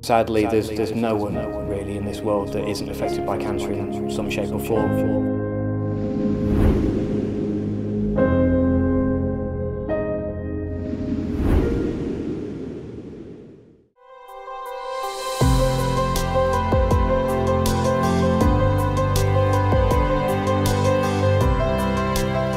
Sadly, there's no one really in this world that isn't affected by cancer in some shape or form.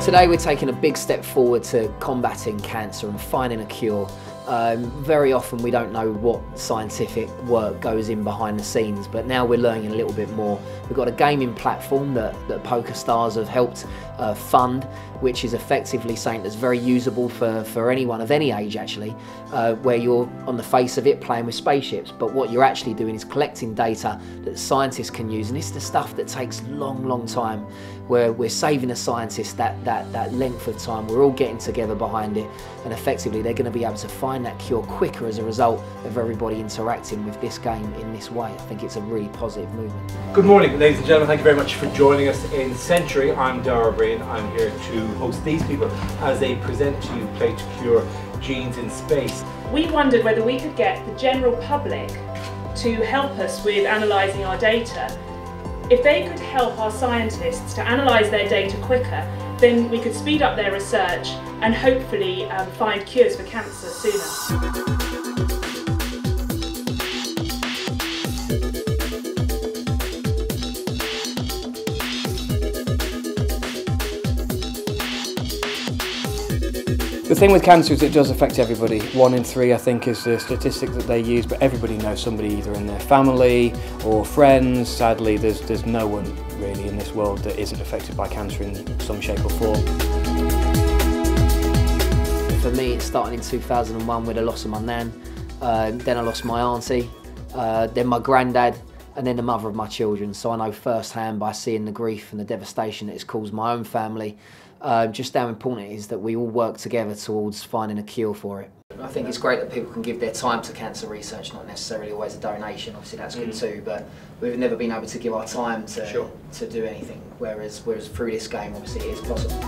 Today we're taking a big step forward to combating cancer and finding a cure. Very often we don't know what scientific work goes in behind the scenes, but now we're learning a little bit more. We've got a gaming platform that PokerStars have helped fund, which is effectively something that's very usable for anyone of any age actually, where you're on the face of it playing with spaceships, but what you're actually doing is collecting data that scientists can use, and this is the stuff that takes long time, where we're saving the scientists that length of time. We're all getting together behind it, and effectively they're going to be able to find that cure quicker as a result of everybody interacting with this game in this way. I think it's a really positive movement. Good morning, ladies and gentlemen. Thank you very much for joining us in Century. I'm Dara Breen. I'm here to host these people as they present to you Play to Cure Genes in Space. We wondered whether we could get the general public to help us with analysing our data. If they could help our scientists to analyse their data quicker, then we could speed up their research and hopefully find cures for cancer sooner. The thing with cancer is it does affect everybody. 1 in 3 I think is the statistic that they use, but everybody knows somebody either in their family or friends. Sadly, there's no one really in this world that isn't affected by cancer in some shape or form. For me, it started in 2001 with the loss of my nan, then I lost my auntie, then my granddad, and then the mother of my children. So I know firsthand by seeing the grief and the devastation that it's caused my own family, just how important it is that we all work together towards finding a cure for it. I think it's great that people can give their time to cancer research, not necessarily always a donation. Obviously that's good too, but we've never been able to give our time to do anything, whereas through this game obviously it is possible.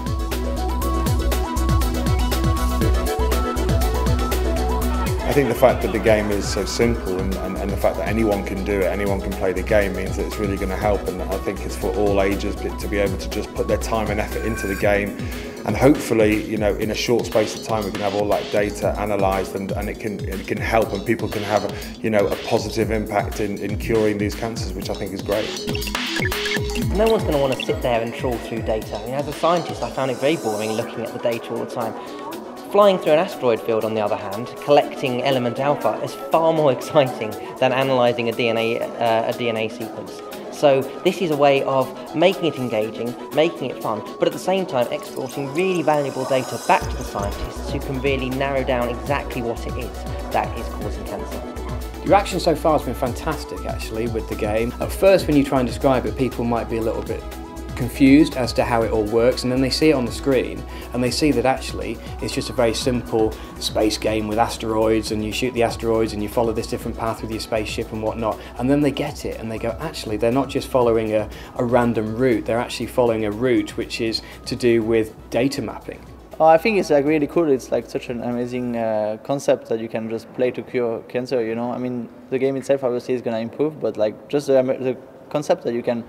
I think the fact that the game is so simple and the fact that anyone can do it, anyone can play the game, means that it's really going to help, and I think it's for all ages to be able to just put their time and effort into the game, and hopefully, you know, in a short space of time we can have all that data analysed and it can help, and people can have a positive impact in curing these cancers, which I think is great. No one's going to want to sit there and trawl through data. I mean, as a scientist I found it very boring looking at the data all the time. Flying through an asteroid field, on the other hand, collecting element alpha is far more exciting than analysing a DNA sequence. So this is a way of making it engaging, making it fun, but at the same time exporting really valuable data back to the scientists who can really narrow down exactly what it is that is causing cancer. Your reaction so far has been fantastic actually with the game. At first when you try and describe it, people might be a little bit confused as to how it all works, and then they see it on the screen and they see that actually it's just a very simple space game with asteroids, and you shoot the asteroids and you follow this different path with your spaceship and whatnot, and then they get it and they go, actually they're not just following a random route, they're actually following a route which is to do with data mapping. I think it's like really cool. It's like such an amazing concept that you can just play to cure cancer, you know. I mean, the game itself obviously is going to improve, but like just the concept that you can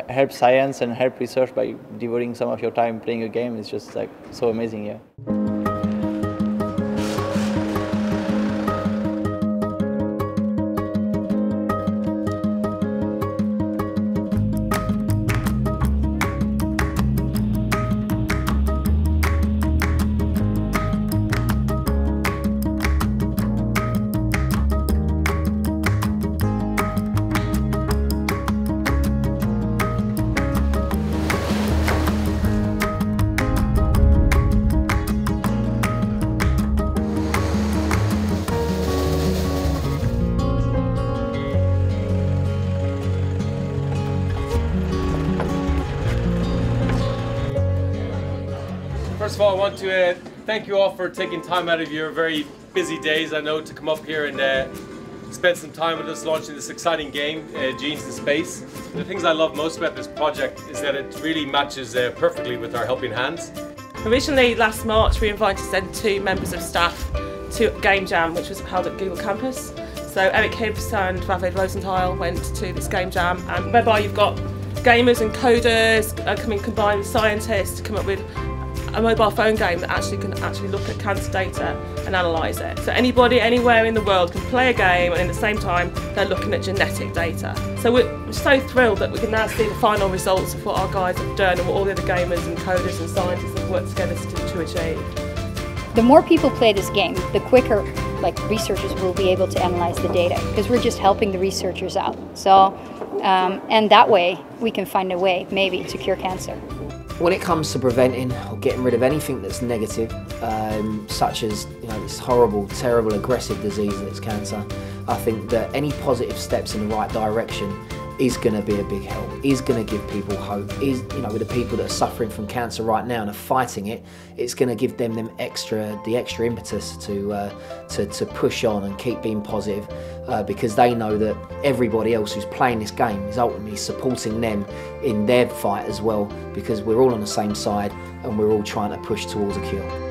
help science and help research by devoting some of your time playing a game is just like so amazing, yeah. First of all, I want to thank you all for taking time out of your very busy days, I know, to come up here and spend some time with us launching this exciting game, Genes in Space. The things I love most about this project is that it really matches perfectly with our Helping Hands. Originally last March we invited 2 members of staff to Game Jam, which was held at Google Campus. So Eric Hibbs and David Rosenthal went to this game jam, and whereby you've got gamers and coders coming combined with scientists to come up with a mobile phone game that can look at cancer data and analyse it. So anybody anywhere in the world can play a game, and in the same time they're looking at genetic data. So we're so thrilled that we can now see the final results of what our guys have done and what all the other gamers and coders and scientists have worked together to achieve. The more people play this game, the quicker researchers will be able to analyse the data, because we're just helping the researchers out. So, and that way we can find a way maybe to cure cancer. When it comes to preventing or getting rid of anything that's negative, such as this horrible, terrible, aggressive disease that is cancer, I think that any positive steps in the right direction is going to be a big help, is going to give people hope, with the people that are suffering from cancer right now and are fighting it, it's going to give them the extra impetus to push on and keep being positive, because they know that everybody else who's playing this game is ultimately supporting them in their fight as well, because we're all on the same side and we're all trying to push towards a cure.